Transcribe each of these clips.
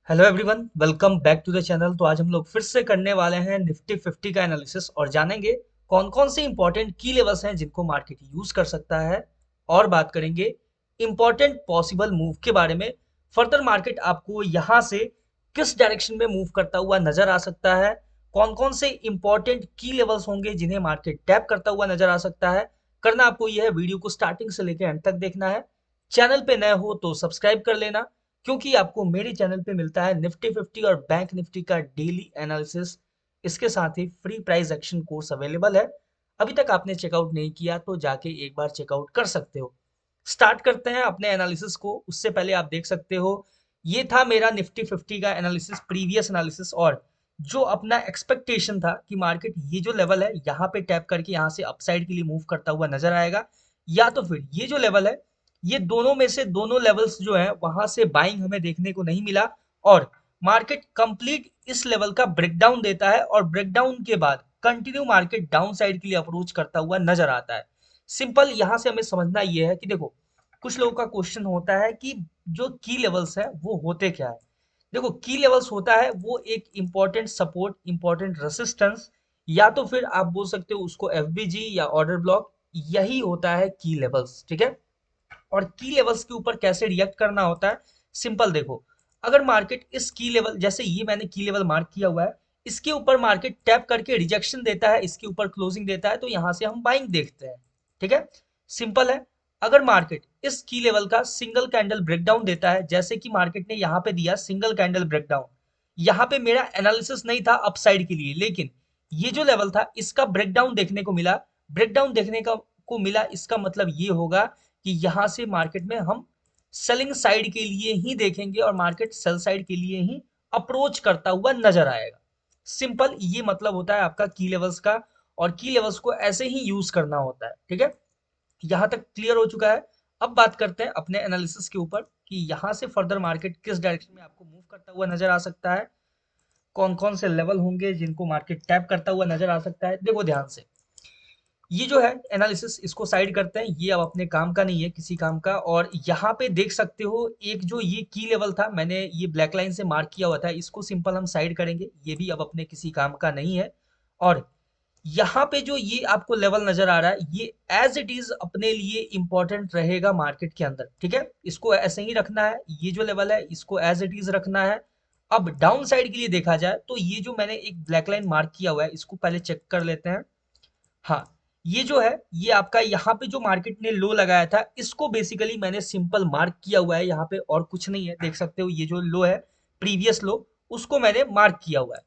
Hello everyone, welcome back to the channel. तो आज हम लोग फिर से करने वाले हैं निफ्टी 50 का एनालिसिस और जानेंगे कौन कौन से इंपॉर्टेंट की लेवल्स हैं जिनको मार्केट यूज कर सकता है। और बात करेंगे इंपॉर्टेंट पॉसिबल मूव के बारे में। फर्दर मार्केट आपको यहाँ से किस डायरेक्शन में मूव करता हुआ नजर आ सकता है, कौन कौन से इंपॉर्टेंट की लेवल्स होंगे जिन्हें मार्केट टैप करता हुआ नजर आ सकता है। करना आपको यह है, वीडियो को स्टार्टिंग से लेकर एंड तक देखना है। चैनल पे नए हो तो सब्सक्राइब कर लेना, क्योंकि आपको मेरे चैनल पे मिलता है निफ्टी 50 और बैंक निफ्टी का डेली एनालिसिस। इसके साथ ही free price action course available है। अभी तक आपने चेकआउट नहीं किया तो जाके एक बार चेकआउट कर सकते हो। स्टार्ट करते हैं अपने एनालिसिस को। उससे पहले आप देख सकते हो, ये था मेरा निफ्टी 50 का एनालिसिस, प्रीवियस एनालिसिस। और जो अपना एक्सपेक्टेशन था कि मार्केट ये जो लेवल है यहाँ पे टैप करके यहाँ से अपसाइड के लिए मूव करता हुआ नजर आएगा, या तो फिर ये जो लेवल है, ये दोनों में से दोनों लेवल्स जो है वहां से बाइंग हमें देखने को नहीं मिला। और मार्केट कंप्लीट इस लेवल का ब्रेकडाउन देता है और ब्रेकडाउन के बाद कंटिन्यू मार्केट डाउन साइड के लिए अप्रोच करता हुआ नजर आता है। सिंपल यहां से हमें समझना यह है कि देखो, कुछ लोगों का क्वेश्चन होता है कि जो की लेवल्स है वो होते क्या है। देखो, की लेवल्स होता है वो एक इंपॉर्टेंट सपोर्ट, इंपॉर्टेंट रेसिस्टेंस, या तो फिर आप बोल सकते हो उसको एफबीजी या ऑर्डर ब्लॉक। यही होता है की लेवल्स, ठीक है। और की लेवल्स के ऊपर कैसे रिएक्ट करना होता है, सिंपल देखो। अगर मार्केट इस की लेवल, जैसे ये मैंने की लेवल मार्क किया हुआ है, इसके ऊपर मार्केट टैप करके रिजेक्शन देता है, इसके ऊपर क्लोजिंग देता है, तो यहां से हम बाइंग देखते हैं, ठीक है। सिंपल है। अगर मार्केट इस की लेवल का सिंगल कैंडल ब्रेकडाउन देता है, जैसे कि मार्केट ने यहां पे दिया सिंगल कैंडल ब्रेकडाउन, यहां पे मेरा एनालिसिस नहीं था अपसाइड के लिए, लेकिन ये जो लेवल था इसका ब्रेकडाउन देखने को मिला। ब्रेकडाउन देखने का को मिला, इसका मतलब ये होगा कि यहां से मार्केट में हम सेलिंग साइड के लिए ही देखेंगे और मार्केट सेल साइड के लिए ही अप्रोच करता हुआ नजर आएगा। सिंपल ये मतलब होता है आपका की लेवल्स का। और की लेवल्स को ऐसे ही यूज करना होता है, ठीक है। यहां तक क्लियर हो चुका है। अब बात करते हैं अपने एनालिसिस के ऊपर कि यहां से फर्दर मार्केट किस डायरेक्शन में आपको मूव करता हुआ नजर आ सकता है, कौन कौन से लेवल होंगे जिनको मार्केट टैप करता हुआ नजर आ सकता है। देखो ध्यान से, ये जो है एनालिसिस, इसको साइड करते हैं, ये अब अपने काम का नहीं है किसी काम का। और यहाँ पे देख सकते हो एक जो ये की लेवल था, मैंने ये ब्लैक लाइन से मार्क किया हुआ था, इसको सिंपल हम साइड करेंगे, ये भी अब अपने किसी काम का नहीं है। और यहाँ पे जो ये आपको लेवल नजर आ रहा है, ये एज इट इज अपने लिए इंपॉर्टेंट रहेगा मार्केट के अंदर, ठीक है। इसको ऐसे ही रखना है, ये जो लेवल है इसको एज इट इज रखना है। अब डाउन साइड के लिए देखा जाए तो ये जो मैंने एक ब्लैक लाइन मार्क किया हुआ है, इसको पहले चेक कर लेते हैं। हाँ, ये जो है, ये आपका यहाँ पे जो मार्केट ने लो लगाया था, इसको बेसिकली मैंने सिंपल मार्क किया हुआ है यहाँ पे, और कुछ नहीं है। देख सकते हो ये जो लो है, प्रीवियस लो, उसको मैंने मार्क किया हुआ है।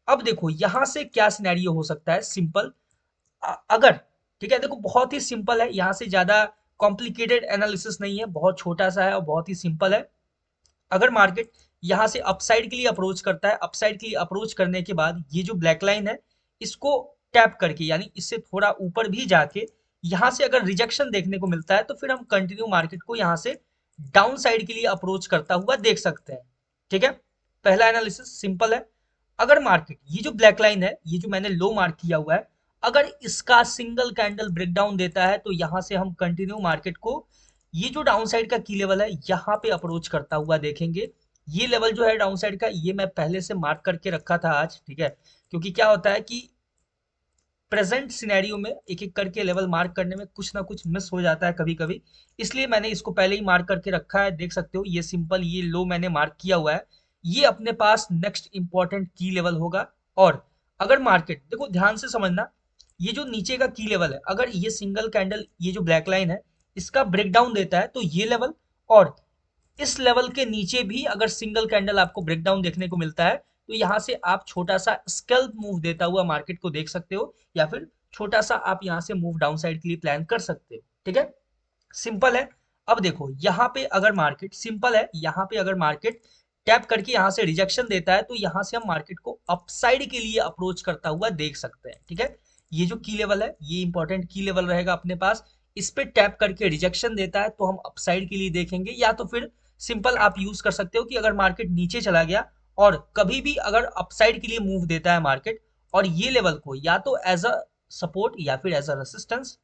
अब देखो यहाँ से क्या सिनेरियो हो सकता है, सिंपल। अगर, ठीक है, देखो बहुत ही सिंपल है, यहाँ से ज्यादा कॉम्प्लिकेटेड एनालिसिस नहीं है, बहुत छोटा सा है और बहुत ही सिंपल है। अगर मार्केट यहाँ से अपसाइड के लिए अप्रोच करता है, अपसाइड के लिए अप्रोच करने के बाद ये जो ब्लैक लाइन है, इसको टैप करके, यानी इससे थोड़ा ऊपर भी जाके यहाँ से अगर रिजेक्शन देखने को मिलता है, तो फिर हम कंटिन्यू मार्केट को यहाँ से डाउन साइड के लिए अप्रोच करता हुआ देख सकते हैं, ठीक है। पहला एनालिसिस सिंपल है। अगर मार्केट ये जो ब्लैक लाइन है, ये जो मैंने लो मार्क किया हुआ है, अगर इसका सिंगल कैंडल ब्रेकडाउन देता है, तो यहाँ से हम कंटिन्यू मार्केट को ये जो डाउन साइड का की लेवल है यहाँ पे अप्रोच करता हुआ देखेंगे। ये लेवल जो है डाउन साइड का, ये मैं पहले से मार्क करके रखा था आज, ठीक है। क्योंकि क्या होता है कि प्रेजेंट सिनेरियो में एक एक करके लेवल मार्क करने में कुछ ना कुछ मिस हो जाता है कभी कभी, इसलिए मैंने इसको पहले ही मार्क करके रखा है। देख सकते हो ये सिंपल, ये लो मैंने मार्क किया हुआ है, ये अपने पास नेक्स्ट इंपॉर्टेंट की लेवल होगा। और अगर मार्केट, देखो ध्यान से समझना, ये जो नीचे का की लेवल है, अगर ये सिंगल कैंडल, ये जो ब्लैक लाइन है, इसका ब्रेकडाउन देता है, तो ये लेवल और इस लेवल के नीचे भी अगर सिंगल कैंडल आपको ब्रेकडाउन देखने को मिलता है, तो यहां से आप छोटा सा स्कैल्प मूव देता हुआ मार्केट को देख सकते हो, या फिर छोटा सा आप यहां से मूव डाउन साइड के लिए प्लान कर सकते हो, ठीक है। सिंपल है। अब देखो यहाँ पे अगर मार्केट, सिंपल है, यहाँ पे अगर मार्केट टैप करके यहाँ से रिजेक्शन देता है, तो यहाँ से हम मार्केट को अपसाइड के लिए अप्रोच करता हुआ देख सकते हैं, ठीक है। ये जो की लेवल है, ये इंपॉर्टेंट की लेवल रहेगा अपने पास। इस पे टैप करके रिजेक्शन देता है तो हम अपसाइड के लिए देखेंगे, या तो फिर सिंपल आप यूज कर सकते हो कि अगर मार्केट नीचे चला गया और कभी भी अगर अपसाइड के लिए मूव देता है मार्केट, और ये लेवल को या तो एज अ सपोर्ट या फिर एज अ रेसिस्टेंस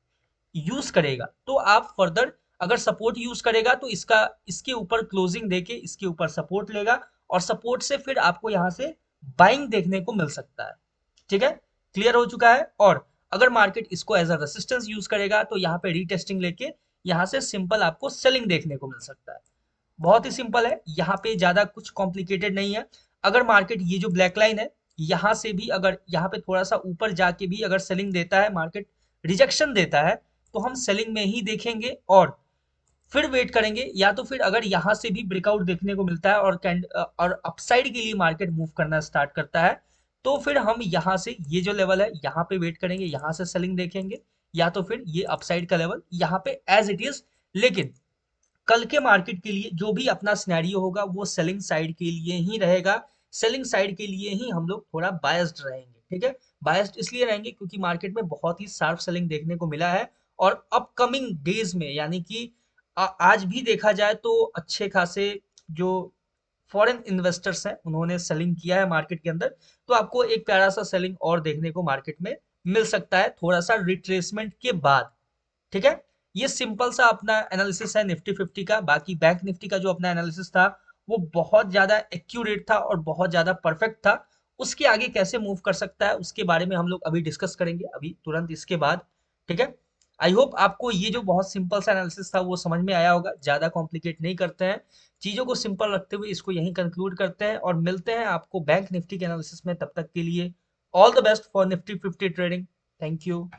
यूज करेगा, तो आप फर्दर, अगर सपोर्ट यूज करेगा तो इसका, इसके ऊपर क्लोजिंग देके इसके ऊपर सपोर्ट लेगा, और सपोर्ट से फिर आपको यहाँ से बाइंग देखने को मिल सकता है। ठीक है, क्लियर हो चुका है। और अगर मार्केट इसको एज अ रेसिस्टेंस यूज करेगा तो यहाँ पे रीटेस्टिंग लेके यहाँ से सिंपल आपको सेलिंग देखने को मिल सकता है। बहुत ही सिंपल है, यहाँ पे ज्यादा कुछ कॉम्प्लिकेटेड नहीं है। अगर मार्केट ये जो ब्लैक लाइन है यहाँ से भी अगर यहाँ पे थोड़ा सा ऊपर जाके भी अगर सेलिंग देता है, मार्केट रिजेक्शन देता है, तो हम सेलिंग में ही देखेंगे और फिर वेट करेंगे। या तो फिर अगर यहाँ से भी ब्रेकआउट देखने को मिलता है और अपसाइड के लिए मार्केट मूव करना स्टार्ट करता है, तो फिर हम यहाँ से ये जो लेवल है यहाँ पे वेट करेंगे, यहाँ से सेलिंग देखेंगे, या तो फिर ये अपसाइड का लेवल यहाँ पे एज इट इज। लेकिन कल के मार्केट के लिए जो भी अपना सिनेरियो होगा वो सेलिंग साइड के लिए ही रहेगा। सेलिंग साइड के लिए ही हम लोग थोड़ा बायस्ड रहेंगे। ठीक है, बायस्ड इसलिए रहेंगे क्योंकि मार्केट में बहुत ही शार्प सेलिंग देखने को मिला है। और अपकमिंग डेज में यानी कि आज भी देखा जाए तो अच्छे खासे जो फॉरेन इन्वेस्टर्स हैं उन्होंने सेलिंग किया है मार्केट के अंदर। तो आपको एक प्यारा सा सेलिंग और देखने को मार्केट में मिल सकता है थोड़ा सा रिट्रेसमेंट के बाद। ठीक है, ये सिंपल सा अपना एनालिसिस है निफ्टी 50 का। बाकी बैंक निफ्टी का जो अपना एनालिसिस था वो बहुत ज्यादा एक्यूरेट था और बहुत ज्यादा परफेक्ट था। उसके आगे कैसे मूव कर सकता है उसके बारे में हम लोग अभी डिस्कस करेंगे, अभी तुरंत इसके बाद। ठीक है, आई होप आपको ये जो बहुत सिंपल सा एनालिसिस था वो समझ में आया होगा। ज्यादा कॉम्प्लिकेट नहीं करते हैं, चीजों को सिंपल रखते हुए इसको यहीं कंक्लूड करते हैं और मिलते हैं आपको बैंक निफ्टी के एनालिसिस में। तब तक के लिए all the best for Nifty 50 trading. Thank you.